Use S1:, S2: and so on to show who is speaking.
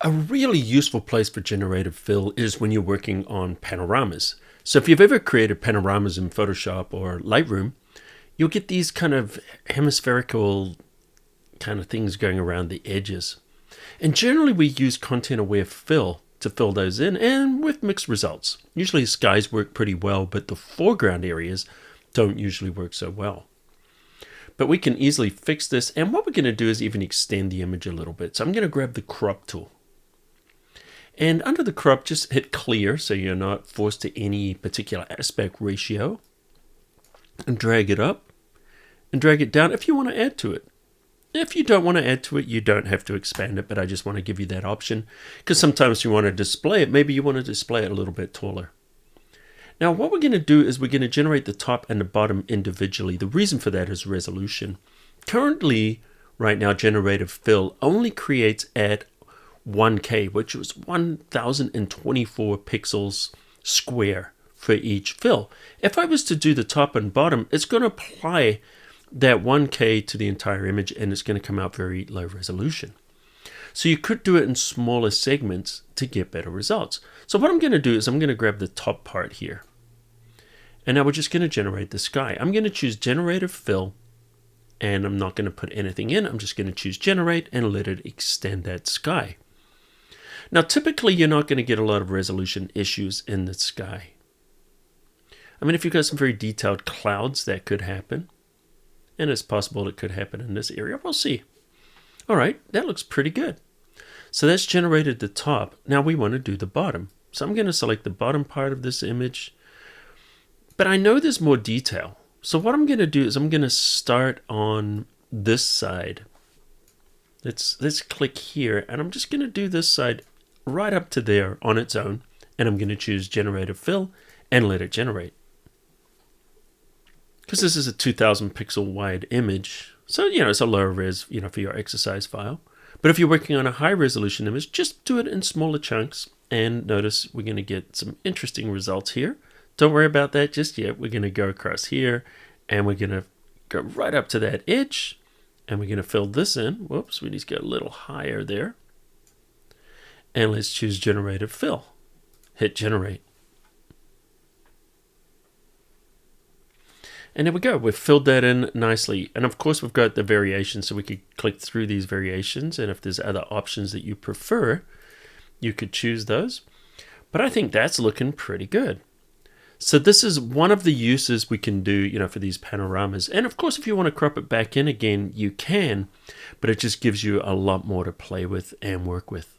S1: A really useful place for generative fill is when you're working on panoramas. So if you've ever created panoramas in Photoshop or Lightroom, you'll get these kind of hemispherical kind of things going around the edges. And generally we use content-aware fill to fill those in, and with mixed results. Usually skies work pretty well, but the foreground areas don't usually work so well. But we can easily fix this, and what we're going to do is even extend the image a little bit. So I'm going to grab the crop tool. And under the crop, just hit clear so you're not forced to any particular aspect ratio. And drag it up and drag it down if you want to add to it. If you don't want to add to it, you don't have to expand it, but I just want to give you that option because sometimes you want to display it. Maybe you want to display it a little bit taller. Now what we're going to do is we're going to generate the top and the bottom individually. The reason for that is resolution. Currently, right now, Generative Fill only creates at 1K, which was 1024 pixels square for each fill. If I was to do the top and bottom, it's going to apply that 1K to the entire image, and it's going to come out very low resolution. So you could do it in smaller segments to get better results. So what I'm going to do is I'm going to grab the top part here. And now we're just going to generate the sky. I'm going to choose Generative Fill, and I'm not going to put anything in. I'm just going to choose Generate and let it extend that sky. Now, typically, you're not going to get a lot of resolution issues in the sky. I mean, if you've got some very detailed clouds, that could happen. And it's possible it could happen in this area. We'll see. All right, that looks pretty good. So that's generated the top. Now we want to do the bottom. So I'm going to select the bottom part of this image. But I know there's more detail. So what I'm going to do is I'm going to start on this side. Let's click here. And I'm just going to do this side right up to there on its own. And I'm going to choose Generative Fill and let it generate. Because this is a 2000 pixel wide image. So, it's a lower res, for your exercise file. But if you're working on a high resolution image, just do it in smaller chunks. And notice we're going to get some interesting results here. Don't worry about that just yet. We're going to go across here and we're going to go right up to that edge. And we're going to fill this in. Whoops, we need to go a little higher there. And let's choose Generative Fill. Hit Generate. And there we go. We've filled that in nicely. And of course, we've got the variations, so we could click through these variations. And if there's other options that you prefer, you could choose those. But I think that's looking pretty good. So this is one of the uses we can do, for these panoramas. And of course, if you want to crop it back in again, you can. But it just gives you a lot more to play with and work with.